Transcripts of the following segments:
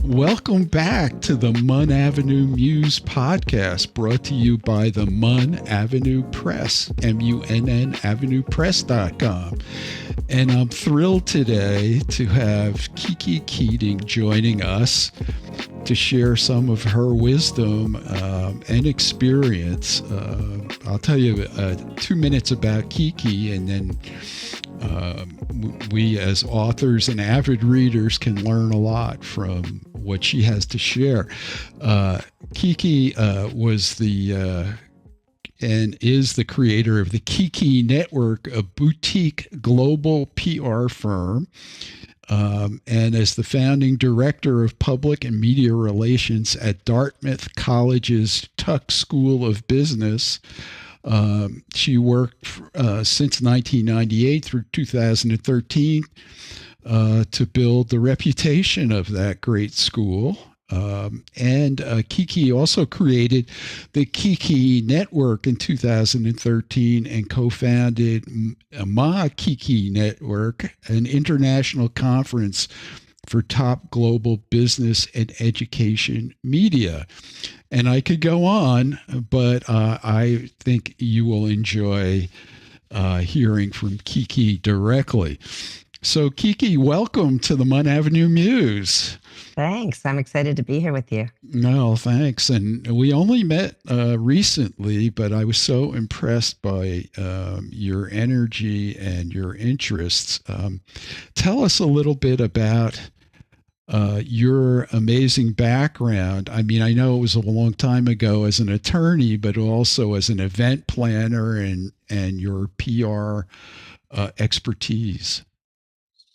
Welcome back to the Munn Avenue Muse podcast, brought to you by the Munn Avenue Press, MUNN avenuepress.com. And I'm thrilled today to have Kiki Keating joining us to share some of her wisdom and experience. I'll tell you 2 minutes about Kiki, and then we as authors and avid readers can learn a lot from what she has to share. Kiki was and is the creator of the Kiki Network, a boutique global PR firm, and as the founding director of public and media relations at Dartmouth College's Tuck School of Business. She worked since 1998 through 2013 to build the reputation of that great school. And Kiki also created the Kiki Network in 2013 and co-founded Kiki Network, an international conference for top global business and education media. And I could go on, but I think you will enjoy hearing from Kiki directly. So Kiki, welcome to the Munn Avenue Muse. Thanks. I'm excited to be here with you. No, thanks. And we only met recently, but I was so impressed by your energy and your interests. Tell us a little bit about your amazing background. I mean, I know it was a long time ago as an attorney, but also as an event planner and your PR expertise.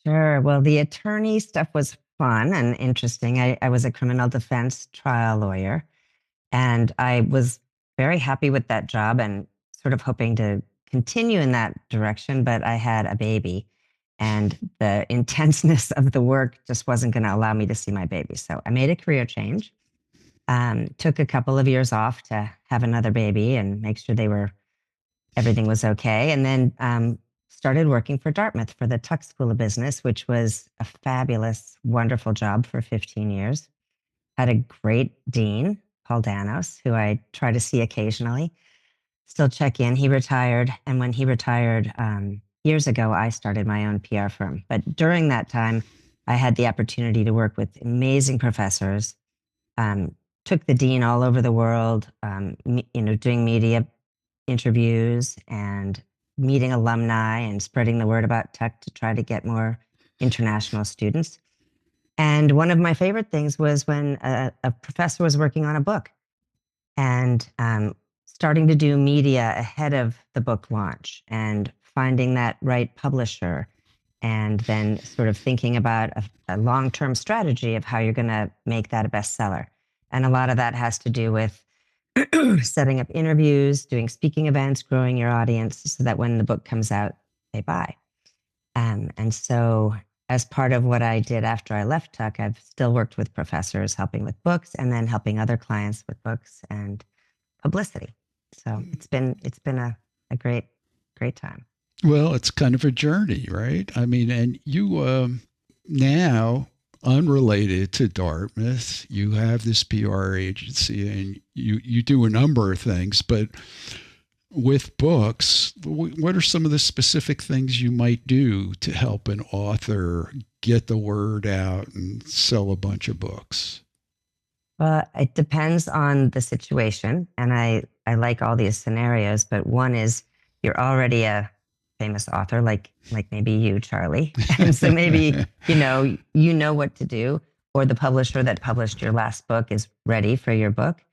Sure. Well, the attorney stuff was fun and interesting. I was a criminal defense trial lawyer, and I was very happy with that job and sort of hoping to continue in that direction, but I had a baby, and the intenseness of the work just wasn't going to allow me to see my baby. So I made a career change, took a couple of years off to have another baby and make sure everything was okay. And then started working for Dartmouth for the Tuck School of Business, which was a fabulous, wonderful job for 15 years. Had a great dean, Paul Danos, who I try to see occasionally, still check in. He retired. And when he retired years ago, I started my own PR firm. But during that time, I had the opportunity to work with amazing professors, took the dean all over the world, doing media interviews and meeting alumni and spreading the word about Tuck to try to get more international students. And one of my favorite things was when a professor was working on a book and starting to do media ahead of the book launch and finding that right publisher, and then sort of thinking about a long-term strategy of how you're going to make that a bestseller. And a lot of that has to do with setting up interviews, doing speaking events, growing your audience so that when the book comes out, they buy. And so as part of what I did after I left Tuck, I've still worked with professors, helping with books and then helping other clients with books and publicity. So it's been a great time. Well, it's kind of a journey, right? I mean, and you now, unrelated to Dartmouth, you have this PR agency and you do a number of things, but with books, what are some of the specific things you might do to help an author get the word out and sell a bunch of books? It depends on the situation, and I like all these scenarios, but one is you're already a famous author, like maybe you, Charlie. And so maybe, you know what to do, or the publisher that published your last book is ready for your book.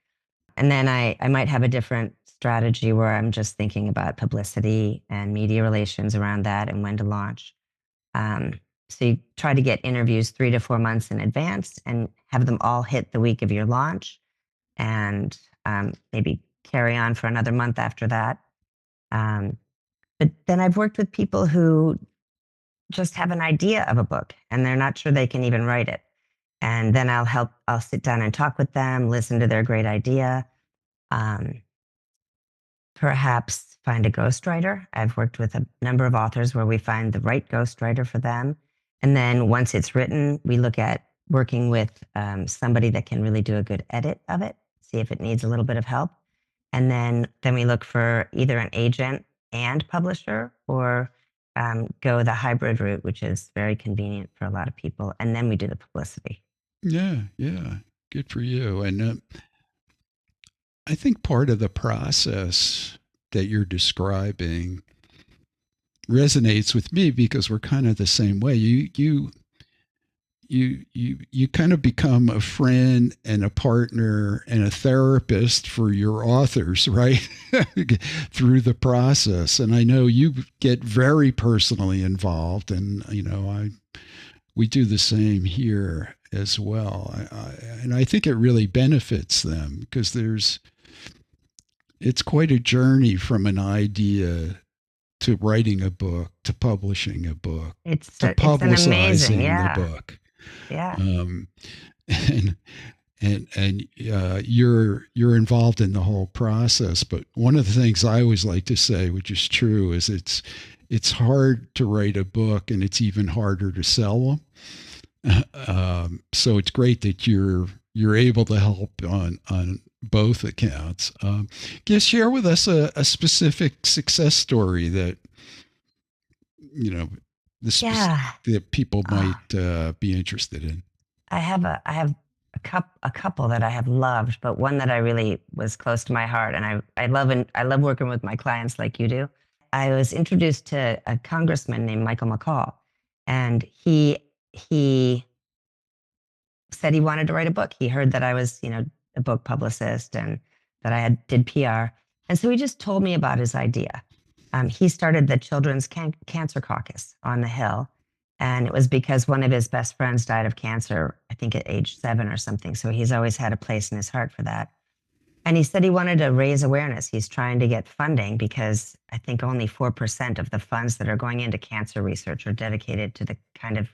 And then I might have a different strategy where I'm just thinking about publicity and media relations around that and when to launch. So you try to get interviews 3 to 4 months in advance and have them all hit the week of your launch, and maybe carry on for another month after that. But then I've worked with people who just have an idea of a book and they're not sure they can even write it. And then I'll sit down and talk with them, listen to their great idea. Perhaps find a ghostwriter. I've worked with a number of authors where we find the right ghostwriter for them. And then once it's written, we look at working with somebody that can really do a good edit of it, see if it needs a little bit of help. And then we look for either an agent and publisher, or go the hybrid route, which is very convenient for a lot of people. And then we do the publicity. Yeah, yeah. Good for you. And I think part of the process that you're describing resonates with me because we're kind of the same way. You kind of become a friend and a partner and a therapist for your authors, right? Through the process. And I know you get very personally involved, and I we do the same here as well. And I think it really benefits them because it's quite a journey from an idea to writing a book, to publishing a book, to It's an amazing, publicizing the yeah, book. yeah. Um, and you're involved in the whole process. But one of the things I always like to say, which is true, is it's hard to write a book, and it's even harder to sell them. So it's great that you're able to help on both accounts. Can you share with us a specific success story that you know Yeah. that people Oh, might be interested in? I have a couple that I have loved, but one that I really was close to my heart, and I love working with my clients like you do. I was introduced to a congressman named Michael McCall, and he said he wanted to write a book. He heard that I was, a book publicist, and that I had did PR. And so he just told me about his idea. He started the Children's Cancer Caucus on the Hill. And it was because one of his best friends died of cancer, I think at age 7 or something. So he's always had a place in his heart for that. And he said he wanted to raise awareness. He's trying to get funding because I think only 4% of the funds that are going into cancer research are dedicated to the kind of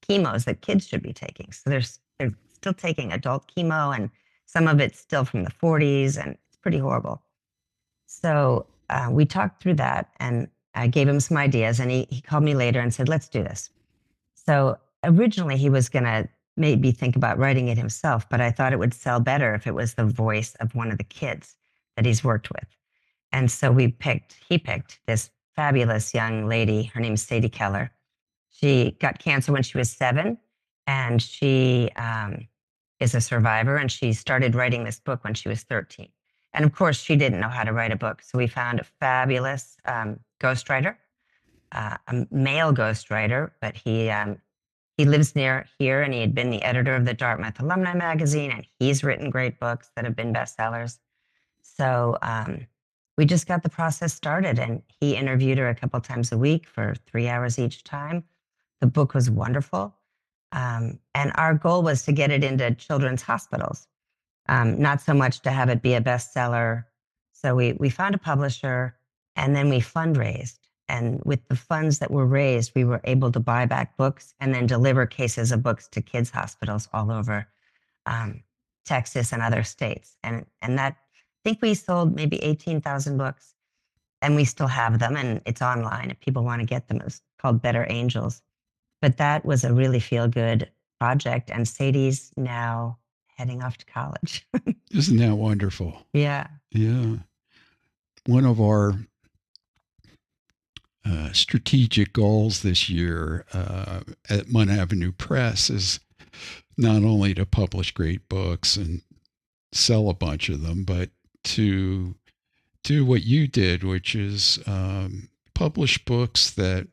chemos that kids should be taking. So they're still taking adult chemo, and some of it's still from the 40s, and it's pretty horrible. So we talked through that, and I gave him some ideas, and he called me later and said, let's do this. So originally he was going to maybe think about writing it himself, but I thought it would sell better if it was the voice of one of the kids that he's worked with. And so he picked this fabulous young lady. Her name is Sadie Keller. She got cancer when she was 7, and she is a survivor, and she started writing this book when she was 13. And of course, she didn't know how to write a book. So we found a fabulous ghostwriter, a male ghostwriter, but he lives near here, and he had been the editor of the Dartmouth Alumni Magazine, and he's written great books that have been bestsellers. So we just got the process started, and he interviewed her a couple times a week for 3 hours each time. The book was wonderful. And our goal was to get it into children's hospitals, not so much to have it be a bestseller. So we found a publisher, and then we fundraised. And with the funds that were raised, we were able to buy back books and then deliver cases of books to kids' hospitals all over Texas and other states. And that, I think we sold maybe 18,000 books, and we still have them, and it's online if people want to get them. It's called Better Angels. But that was a really feel good project. And Sadie's now heading off to college. Isn't that wonderful? Yeah. Yeah. One of our strategic goals this year at Munn Avenue Press is not only to publish great books and sell a bunch of them, but to do what you did, which is publish books that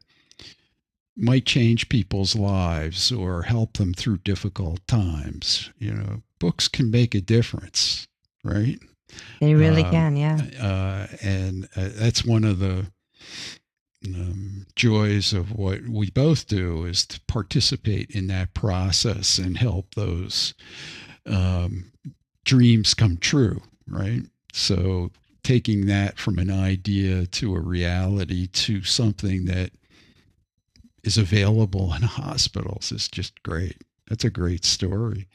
might change people's lives or help them through difficult times. Books can make a difference, right? They really can, yeah. And that's one of the joys of what we both do, is to participate in that process and help those dreams come true, right? So taking that from an idea to a reality to something that is available in hospitals is just great. That's a great story.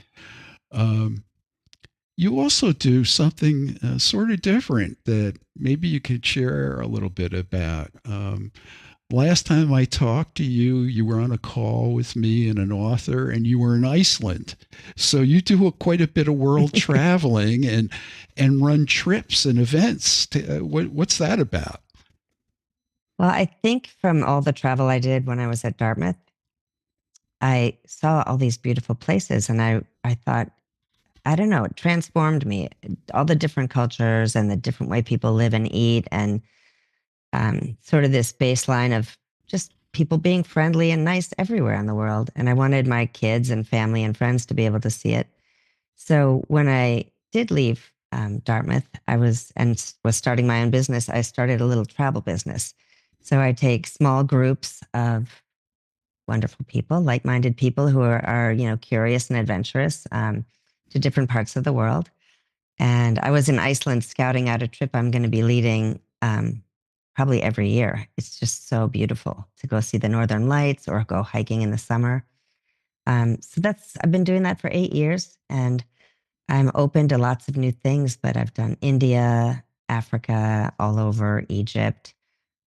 You also do something sort of different that maybe you could share a little bit about. Last time I talked to you, you were on a call with me and an author, and you were in Iceland. So you do quite a bit of world traveling and run trips and events. What's that about? Well, I think from all the travel I did when I was at Dartmouth, I saw all these beautiful places and I thought, I don't know, it transformed me. All the different cultures and the different way people live and eat, and sort of this baseline of just people being friendly and nice everywhere in the world. And I wanted my kids and family and friends to be able to see it. So when I did leave Dartmouth, was starting my own business. I started a little travel business. So I take small groups of wonderful people, like-minded people who are curious and adventurous, to different parts of the world. And I was in Iceland scouting out a trip I'm going to be leading probably every year. It's just so beautiful to go see the Northern Lights or go hiking in the summer. So I've been doing that for 8 years, and I'm open to lots of new things, but I've done India, Africa, all over Egypt,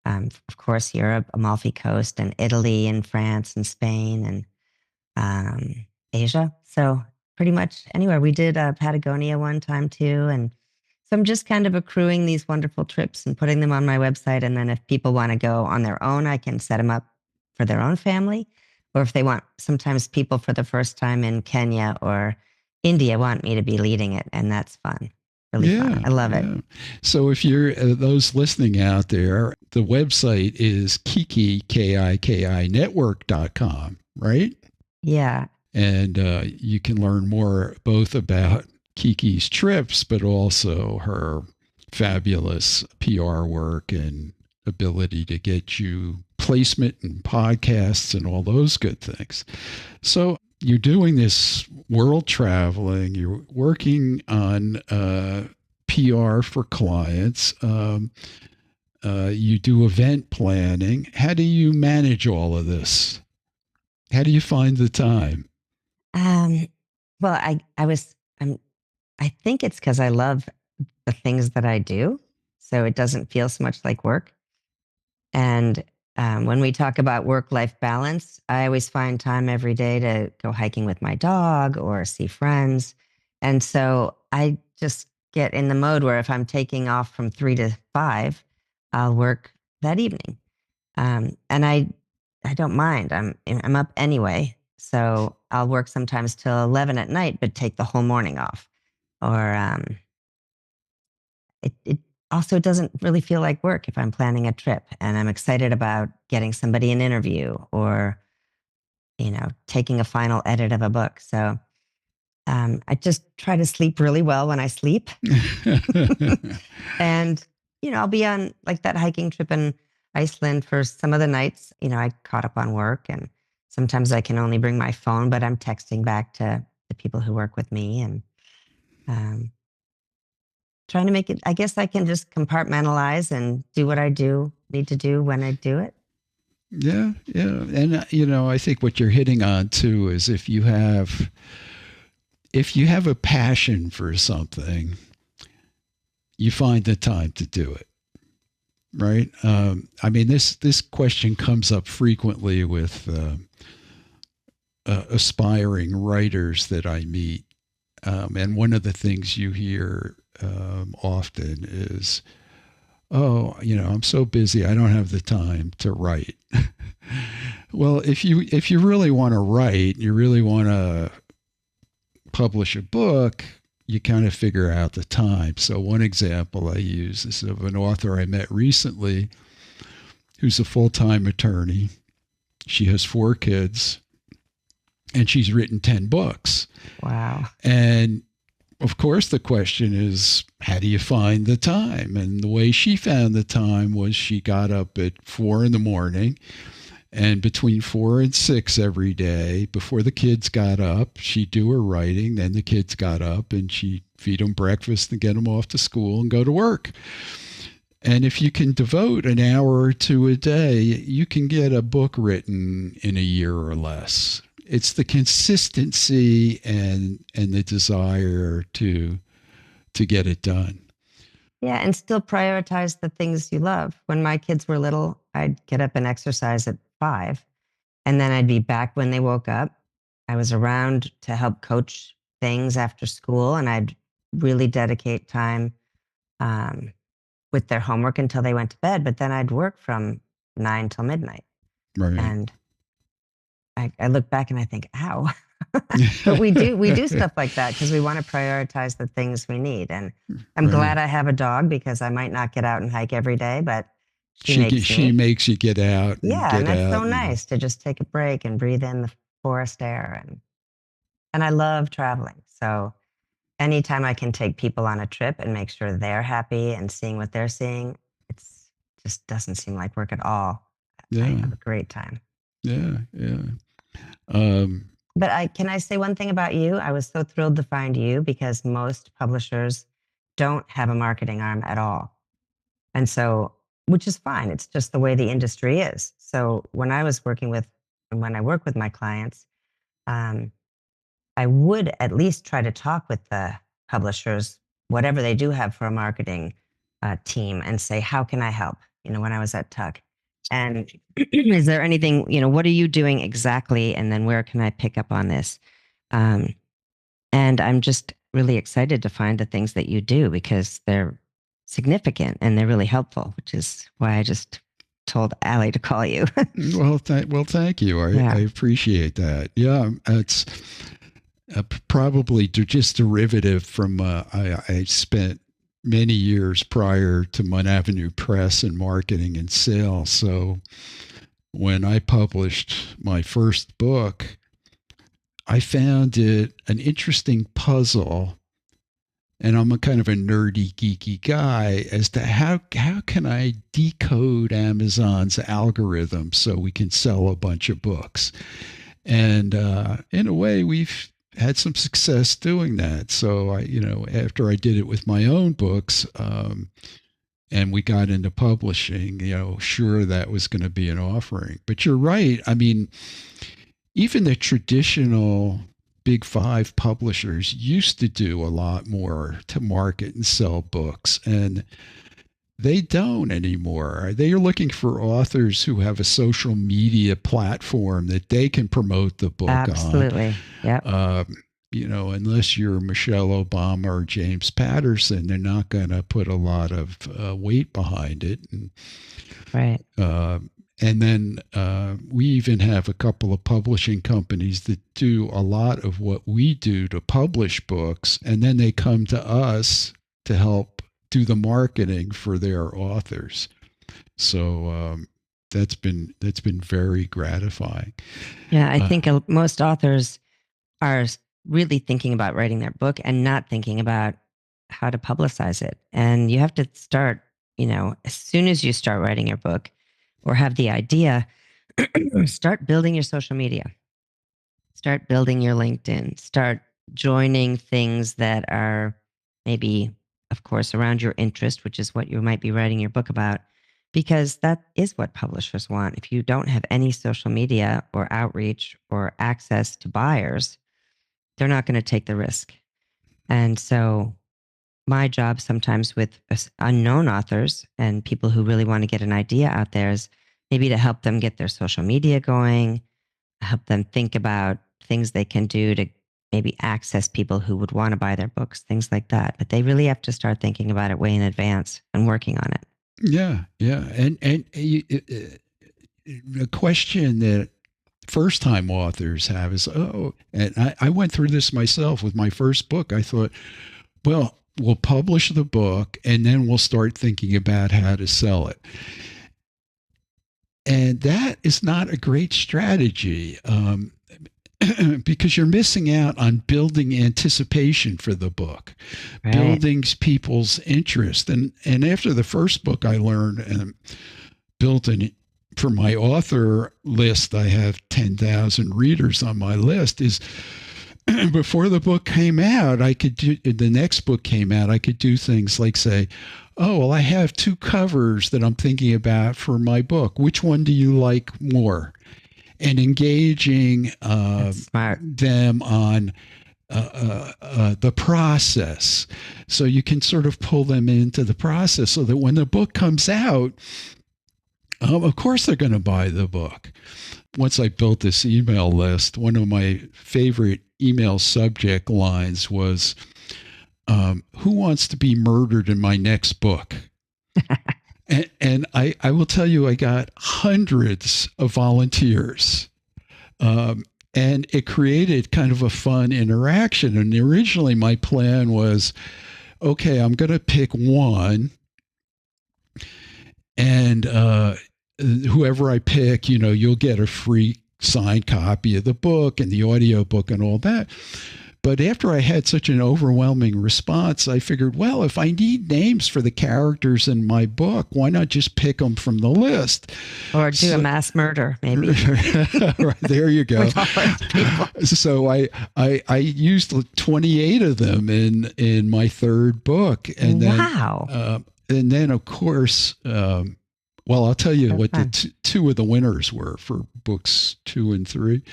of course, Europe, Amalfi Coast, and Italy, and France, and Spain, and Asia. So pretty much anywhere. We did Patagonia one time too, and so I'm just kind of accruing these wonderful trips and putting them on my website. And then if people want to go on their own, I can set them up for their own family. Or if they want, sometimes people for the first time in Kenya or India want me to be leading it, and that's fun. Really fun. Yeah, I love it. yeah. So if you're those listening out there, the website is Kiki, Kiki Network.com, right? Yeah. And you can learn more both about Kiki's trips, but also her fabulous PR work and ability to get you placement and podcasts and all those good things. So you're doing this world traveling, you're working on PR for clients, you do event planning. How do you manage all of this? How do you find the time? Um, well, I think it's because I love the things that I do. So it doesn't feel so much like work. And when we talk about work-life balance, I always find time every day to go hiking with my dog or see friends. And so I just get in the mode where if I'm taking off from 3 to 5, I'll work that evening. And I don't mind. I'm up anyway, so I'll work sometimes till 11 at night, but take the whole morning off. Or it also doesn't really feel like work if I'm planning a trip and I'm excited about getting somebody an interview or taking a final edit of a book. So I just try to sleep really well when I sleep. And, I'll be on like that hiking trip in Iceland for some of the nights. I caught up on work, and sometimes I can only bring my phone, but I'm texting back to the people who work with me, and um, trying to make it, I guess I can just compartmentalize and do what I need to do when I do it. Yeah, yeah. And I think what you're hitting on too is if you have a passion for something, you find the time to do it. Right. I mean, this question comes up frequently with aspiring writers that I meet. And one of the things you hear often is, oh, I'm so busy, I don't have the time to write. Well, if you really want to write, you really want to publish a book, you kind of figure out the time. So one example I use is of an author I met recently who's a full-time attorney. She has 4 kids and she's written 10 books. Wow. And of course, the question is, how do you find the time? And the way she found the time was she got up at 4 in the morning, and between 4 and 6 every day, before the kids got up, she'd do her writing. Then the kids got up and she'd feed them breakfast and get them off to school and go to work. And if you can devote an hour or 2 a day, you can get a book written in a year or less. It's the consistency and the desire to get it done. Yeah, and still prioritize the things you love. When my kids were little, I'd get up and exercise at 5, and then I'd be back when they woke up. I was around to help coach things after school, and I'd really dedicate time um, with their homework until they went to bed. But then I'd work from 9 till midnight. Right. And I look back and I think, ow. But we do stuff like that because we want to prioritize the things we need. And I'm glad I have a dog because I might not get out and hike every day, but she makes you get out. Yeah, and that's so nice to just take a break and breathe in the forest air. And I love traveling. So anytime I can take people on a trip and make sure they're happy and seeing what they're seeing, it's just doesn't seem like work at all. Yeah. I have a great time. Yeah, yeah. But can I say one thing about you? I was so thrilled to find you because most publishers don't have a marketing arm at all. And so, which is fine. It's just the way the industry is. So when I work with my clients, I would at least try to talk with the publishers, whatever they do have for a marketing team, and say, how can I help? When I was at Tuck. And is there anything, what are you doing exactly? And then where can I pick up on this? And I'm just really excited to find the things that you do because they're significant and they're really helpful, which is why I just told Allie to call you. Well, thank you. I appreciate that. Yeah, it's probably just derivative from I spent many years prior to Munn Avenue Press in marketing and sales. So when I published my first book, I found it an interesting puzzle, and I'm a kind of a nerdy, geeky guy, as to how can I decode Amazon's algorithm so we can sell a bunch of books. And in a way, we've had some success doing that. So after I did it with my own books, and we got into publishing, sure, that was going to be an offering. But you're right. I mean, even the traditional Big Five publishers used to do a lot more to market and sell books, and they don't anymore. They are looking for authors who have a social media platform that they can promote the book on. Absolutely. Yeah. Unless you're Michelle Obama or James Patterson, they're not going to put a lot of weight behind it. Right. And then we even have a couple of publishing companies that do a lot of what we do to publish books, and then they come to us to help do the marketing for their authors. So that's been very gratifying. Yeah, I think most authors are really thinking about writing their book and not thinking about how to publicize it. And you have to start, as soon as you start writing your book or have the idea, start building your social media, start building your LinkedIn, start joining things that are maybe, of course, around your interest, which is what you might be writing your book about, because that is what publishers want. If you don't have any social media or outreach or access to buyers, they're not going to take the risk. And so my job sometimes with unknown authors and people who really want to get an idea out there is maybe to help them get their social media going, help them think about things they can do to maybe access people who would want to buy their books, things like that. But they really have to start thinking about it way in advance and working on it. Yeah, yeah. And the question that first-time authors have is, and I went through this myself with my first book. I thought, well, we'll publish the book and then we'll start thinking about how to sell it. And that is not a great strategy because you're missing out on building anticipation for the book, right, building people's interest. And after the first book, I learned and built for my author list, I have 10,000 readers on my list, is before the book came out, the next book came out, I could do things like say, oh, well, I have 2 covers that I'm thinking about for my book. Which one do you like more? And engaging them on the process. So you can sort of pull them into the process so that when the book comes out, Of course they're going to buy the book. Once I built this email list, one of my favorite email subject lines was, who wants to be murdered in my next book? And I will tell you, I got hundreds of volunteers. And it created kind of a fun interaction. And originally my plan was, okay, I'm going to pick one, and whoever I pick, you'll get a free signed copy of the book and the audio book and all that. But after I had such an overwhelming response, I figured, well, if I need names for the characters in my book, why not just pick them from the list? Or do a mass murder, maybe. Right, there you go. So I used 28 of them in my third book. And then, wow. And then, of course, well, I'll tell you what the two of the winners were for books 2 and 3.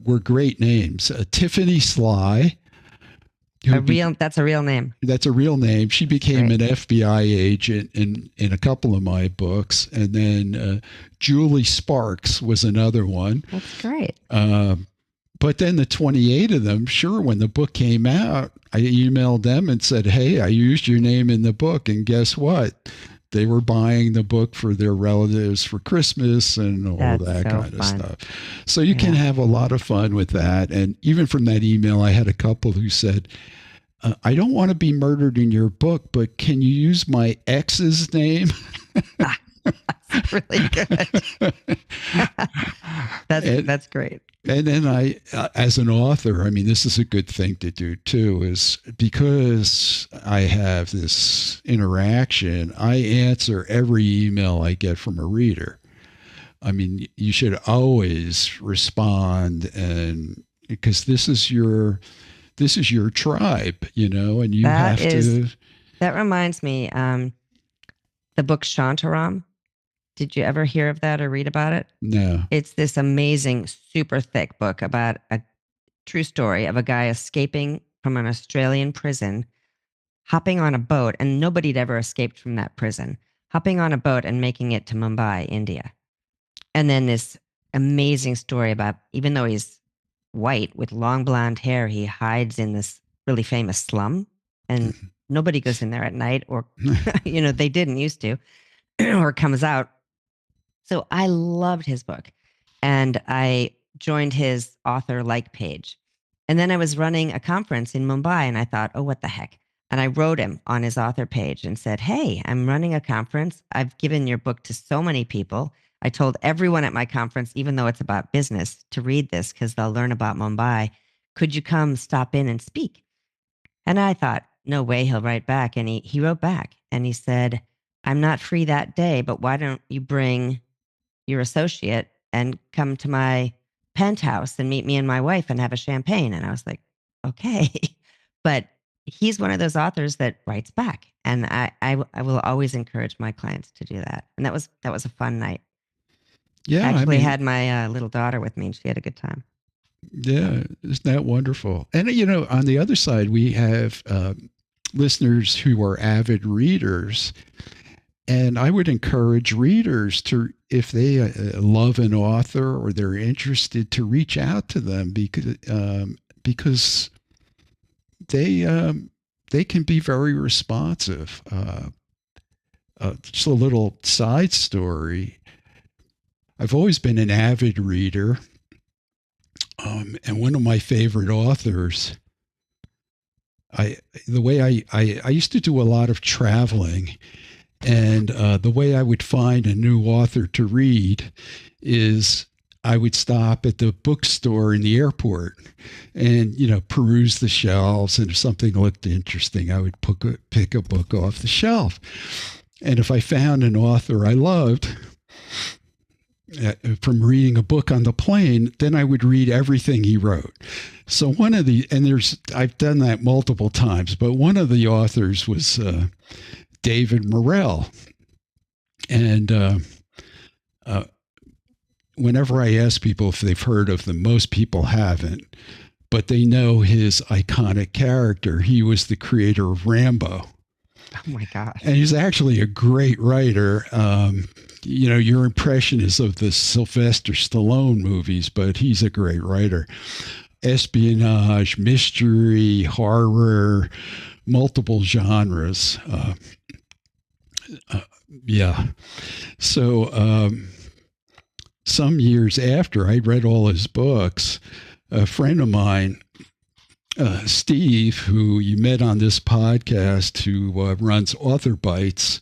Were great names. Tiffany Sly. That's a real name. That's a real name. She became an FBI agent in a couple of my books. And then Julie Sparks was another one. That's great. But then the 28 of them, sure, when the book came out, I emailed them and said, hey, I used your name in the book. And guess what? They were buying the book for their relatives for Christmas and all that kind of stuff. So you can have a lot of fun with that. And even from that email, I had a couple who said, I don't want to be murdered in your book, but can you use my ex's name? That's really good. That's great. And then I, as an author, I mean, this is a good thing to do too, is because I have this interaction, I answer every email I get from a reader. I mean, you should always respond, and because this is your tribe, and you have to. That reminds me, the book Shantaram. Did you ever hear of that or read about it? No. It's this amazing, super thick book about a true story of a guy escaping from an Australian prison, hopping on a boat, and nobody'd ever escaped from that prison, hopping on a boat and making it to Mumbai, India. And then this amazing story about, even though he's white with long blonde hair, he hides in this really famous slum, and nobody goes in there at night, or, they didn't used to, or comes out. So I loved his book, and I joined his author like page. And then I was running a conference in Mumbai, and I thought, oh, what the heck? And I wrote him on his author page and said, hey, I'm running a conference. I've given your book to so many people. I told everyone at my conference, even though it's about business, to read this because they'll learn about Mumbai. Could you come stop in and speak? And I thought, no way he'll write back. And he wrote back, and he said, I'm not free that day, but why don't you bring your associate and come to my penthouse and meet me and my wife and have a champagne? And I was like, okay. But he's one of those authors that writes back. And I will always encourage my clients to do that. And that was a fun night. Yeah. I actually had my little daughter with me, and she had a good time. Yeah. Isn't that wonderful? And, on the other side, we have listeners who are avid readers. And I would encourage readers to, if they love an author or they're interested, to reach out to them because they can be very responsive. Just a little side story. I've always been an avid reader, and one of my favorite authors. I used to do a lot of traveling. And the way I would find a new author to read is I would stop at the bookstore in the airport and, peruse the shelves. And if something looked interesting, I would pick a book off the shelf. And if I found an author I loved from reading a book on the plane, then I would read everything he wrote. So I've done that multiple times, but one of the authors was David Morrell. And whenever I ask people if they've heard of them, most people haven't, but they know his iconic character. He was the creator of Rambo. Oh my gosh. And he's actually a great writer. your impression is of the Sylvester Stallone movies, but he's a great writer. Espionage, mystery, horror, multiple genres. Yeah. So some years after I read all his books, a friend of mine, Steve, who you met on this podcast, who runs Author Bites,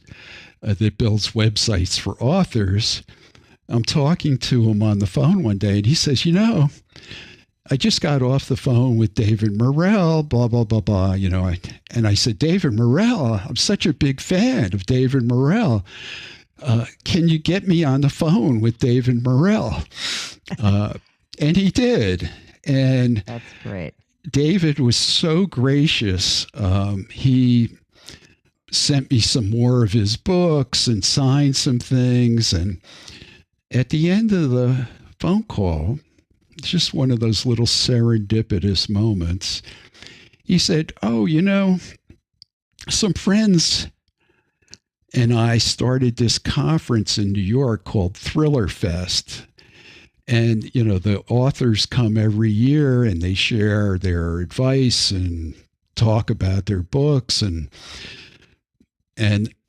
that builds websites for authors, I'm talking to him on the phone one day, and he says, I just got off the phone with David Morrell, blah, blah, blah, blah. And I said, David Morrell, I'm such a big fan of David Morrell. Can you get me on the phone with David Morrell? And he did. And that's great. David was so gracious. He sent me some more of his books and signed some things. And at the end of the phone call, just one of those little serendipitous moments, he said, some friends and I started this conference in New York called Thriller Fest. And, the authors come every year and they share their advice and talk about their books. And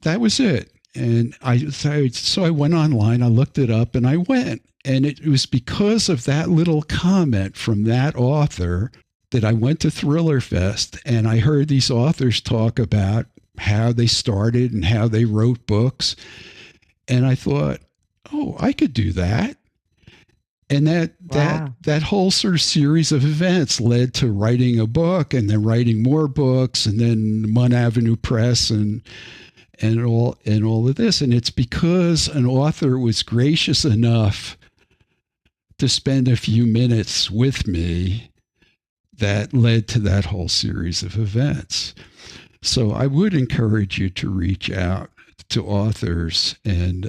that was it. And so I went online, I looked it up, and I went. And it was because of that little comment from that author that I went to Thriller Fest, and I heard these authors talk about how they started and how they wrote books. And I thought, I could do that. And that whole sort of series of events led to writing a book, and then writing more books, and then Munn Avenue Press and all of this. And it's because an author was gracious enough to spend a few minutes with me that led to that whole series of events. So I would encourage you to reach out to authors and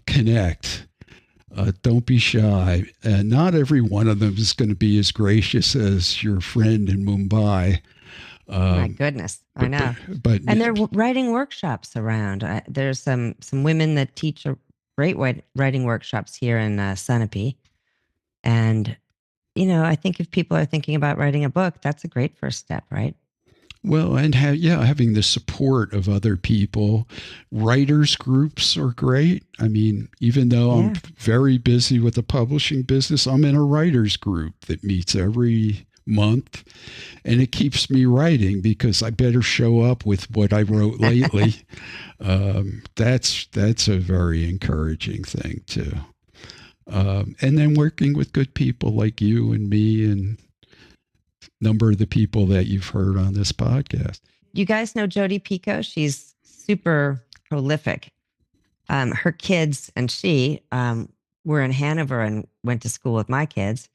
connect. Don't be shy. And not every one of them is going to be as gracious as your friend in Mumbai. My goodness, I know. And they're writing workshops around. There's some women that teach great writing workshops here in Sunapee. And, I think if people are thinking about writing a book, that's a great first step, right? Well, and having the support of other people. Writers groups are great. I mean, even though I'm very busy with the publishing business, I'm in a writers group that meets every month, and it keeps me writing because I better show up with what I wrote lately. That's a very encouraging thing too. And then working with good people like you and me and a number of the people that you've heard on this podcast. You guys know Jodi Picoult? She's super prolific. Her kids and she were in Hanover and went to school with my kids.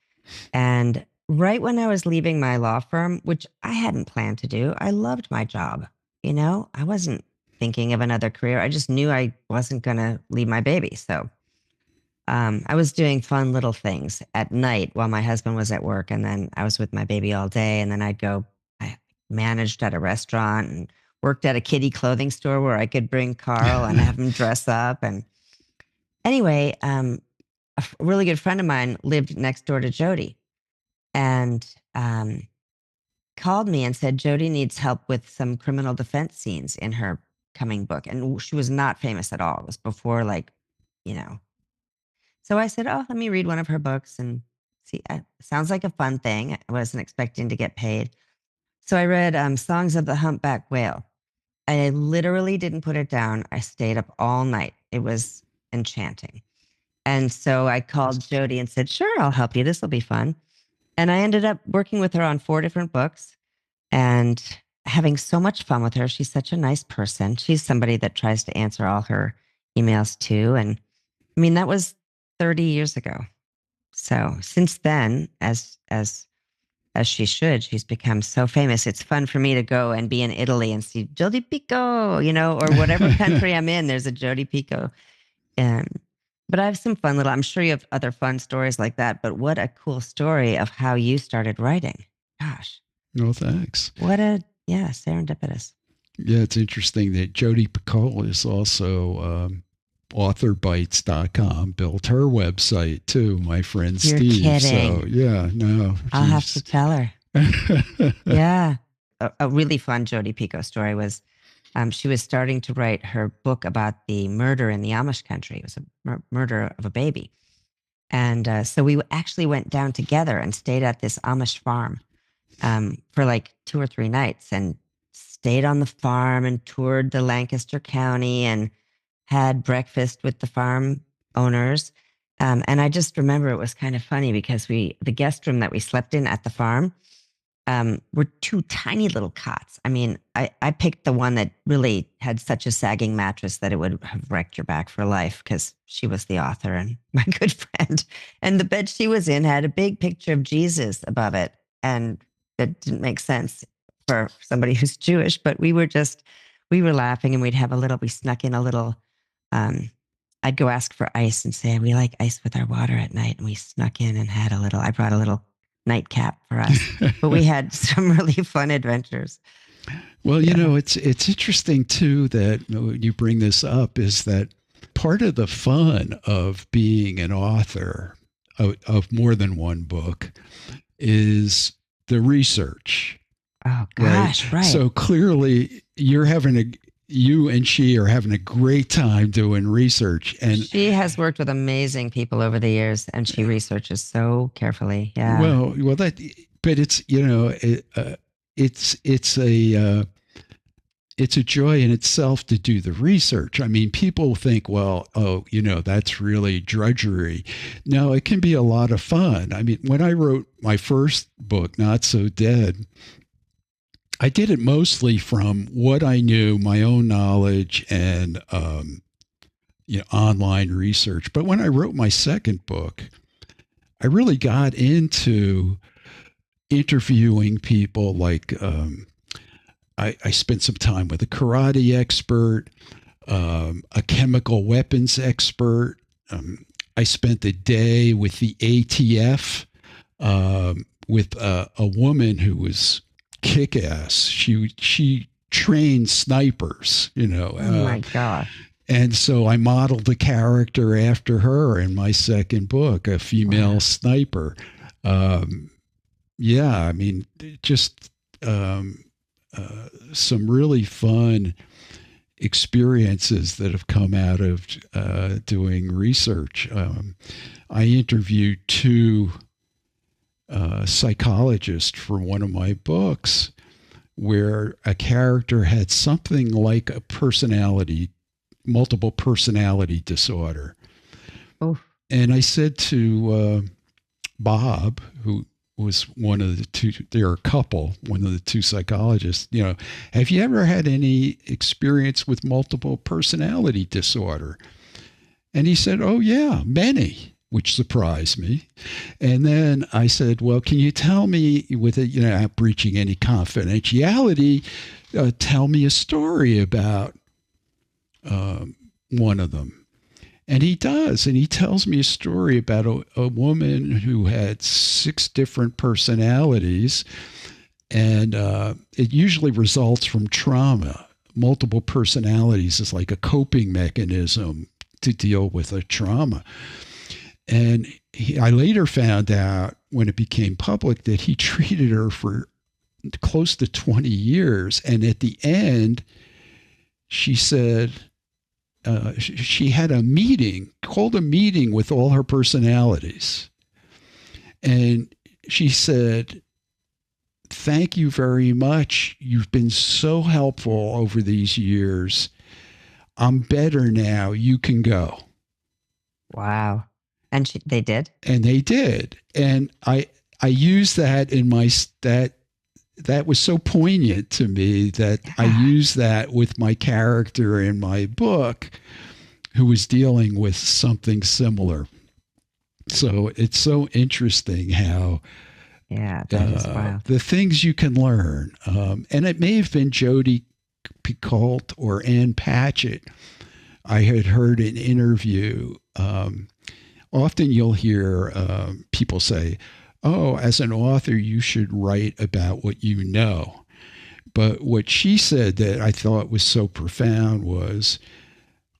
And right when I was leaving my law firm, which I hadn't planned to do, I loved my job. I wasn't thinking of another career. I just knew I wasn't going to leave my baby. So I was doing fun little things at night while my husband was at work. And then I was with my baby all day. And then I managed at a restaurant and worked at a kiddie clothing store where I could bring Carl and have him dress up. And anyway, a really good friend of mine lived next door to Jodi and called me and said, Jodi needs help with some criminal defense scenes in her coming book. And she was not famous at all. It was before So I said, let me read one of her books and see. Sounds like a fun thing. I wasn't expecting to get paid. So I read Songs of the Humpback Whale. I literally didn't put it down. I stayed up all night. It was enchanting. And so I called Jodi and said, sure, I'll help you. This will be fun. And I ended up working with her on 4 different books and having so much fun with her. She's such a nice person. She's somebody that tries to answer all her emails too. And I mean, that was 30 years ago. So since then, as she should, she's become so famous. It's fun for me to go and be in Italy and see Jodi Picoult, or whatever country I'm in, there's a Jodi Picoult. But I have some fun I'm sure you have other fun stories like that, but what a cool story of how you started writing. Gosh. No, thanks. What serendipitous. Yeah, it's interesting that Jodi Picoult is also authorbytes.com, built her website too, my friend You're Steve. kidding. So yeah, no. I'll have to tell her. Yeah. A really fun Jodi Picoult story was she was starting to write her book about the murder in the Amish country. It was a murder of a baby. And so we actually went down together and stayed at this Amish farm for like 2 or 3 nights and stayed on the farm and toured the Lancaster County and had breakfast with the farm owners. And I just remember it was kind of funny because the guest room that we slept in at the farm were 2 tiny little cots. I mean, I picked the one that really had such a sagging mattress that it would have wrecked your back for life because she was the author and my good friend. And the bed she was in had a big picture of Jesus above it. And it didn't make sense for somebody who's Jewish, but we were laughing and we snuck in a little, I'd go ask for ice and say, we like ice with our water at night. And we snuck in and I brought a little nightcap for us, but we had some really fun adventures. Well, you know, it's interesting too that you bring this up is that part of the fun of being an author of more than one book is the research. Oh gosh, right. So clearly you and she are having a great time doing research. And she has worked with amazing people over the years and she researches so carefully. Yeah. Well, but it's, you know, it's a joy in itself to do the research. I mean, people think, well, oh, you know, that's really drudgery. No, it can be a lot of fun. I mean, when I wrote my first book, Not So Dead, I did it mostly from what I knew, my own knowledge and, you know, online research. But when I wrote my second book, I really got into interviewing people like, I spent some time with a karate expert, a chemical weapons expert. I spent a day with the ATF, with a woman who was kick-ass. She trained snipers, you know. Oh my gosh. And so I modeled the character after her in my second book, a female sniper. Yeah, I mean, just some really fun experiences that have come out of doing research. I interviewed 2 psychologists for one of my books where a character had something like a multiple personality disorder. Oh. And I said to Bob, who was one of the 2, they're a couple, one of the 2 psychologists, you know, have you ever had any experience with multiple personality disorder? And he said, oh yeah, many, which surprised me. And then I said, well, can you tell me, without breaching any confidentiality, tell me a story about one of them. And he does. And he tells me a story about a woman who had 6 different personalities. And it usually results from trauma. Multiple personalities is like a coping mechanism to deal with a trauma. And I later found out when it became public that he treated her for close to 20 years. And at the end, she said, she had called a meeting with all her personalities. And she said, thank you very much. You've been so helpful over these years. I'm better now. You can go. Wow. And they did? And they did. And I used that in that was so poignant to me that I used that with my character in my book who was dealing with something similar. So it's so interesting how that is wild. The things you can learn. And it may have been Jodi Picoult or Ann Patchett. I had heard an interview. Often you'll hear people say, oh, as an author, you should write about what you know. But what she said that I thought was so profound was,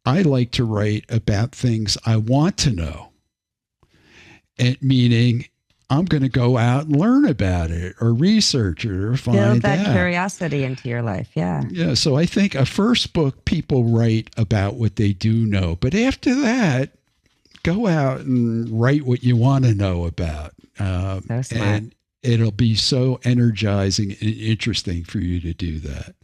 I like to write about things I want to know. And meaning I'm going to go out and learn about it or research it or find Build that out. curiosity into your life. Yeah. Yeah. So I think a first book, people write about what they do know. But after that, go out and write what you want to know about. So smart. And it'll be so energizing and interesting for you to do that.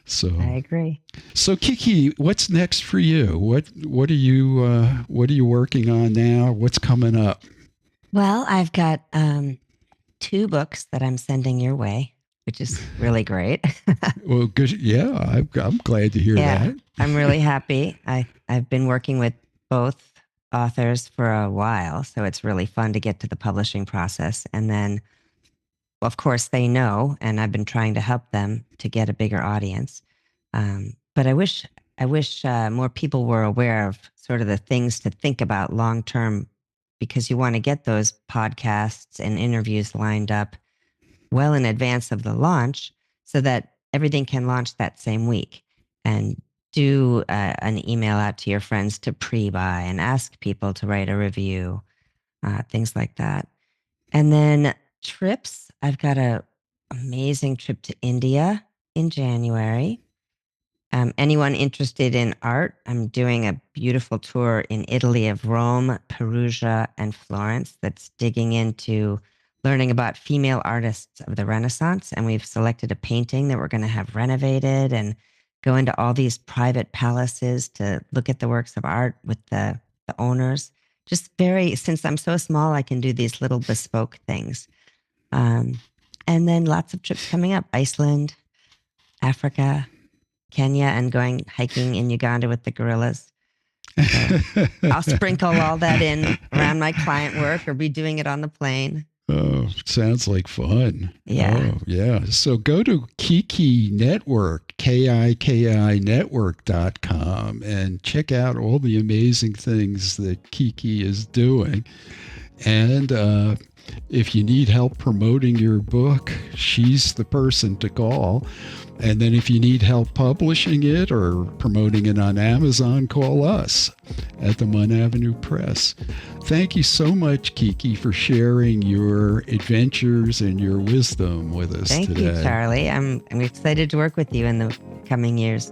So I agree. So Kiki, what's next for you? What are you working on now? What's coming up? Well, I've got 2 books that I'm sending your way, which is really great. Well, good. Yeah, I'm glad to hear that. I'm really happy. I've been working with both authors for a while, so it's really fun to get to the publishing process. And then, of course, they know, and I've been trying to help them to get a bigger audience. But I wish more people were aware of sort of the things to think about long term, because you want to get those podcasts and interviews lined up well in advance of the launch so that everything can launch that same week. And do an email out to your friends to pre-buy and ask people to write a review, things like that. And then trips, I've got an amazing trip to India in January. Anyone interested in art, I'm doing a beautiful tour in Italy of Rome, Perugia, and Florence that's digging into learning about female artists of the Renaissance. And we've selected a painting that we're going to have renovated and go into all these private palaces to look at the works of art with the owners. Just since I'm so small, I can do these little bespoke things. And then lots of trips coming up: Iceland, Africa, Kenya, and going hiking in Uganda with the gorillas. So I'll sprinkle all that in around my client work or be doing it on the plane. Oh, sounds like fun. Yeah. Oh, yeah. So go to Kiki Network, KIKI Network.com, and check out all the amazing things that Kiki is doing. And if you need help promoting your book, she's the person to call. And then if you need help publishing it or promoting it on Amazon, call us at the Munn Avenue Press. Thank you so much, Kiki, for sharing your adventures and your wisdom with us today. Thank you, Charlie. I'm excited to work with you in the coming years.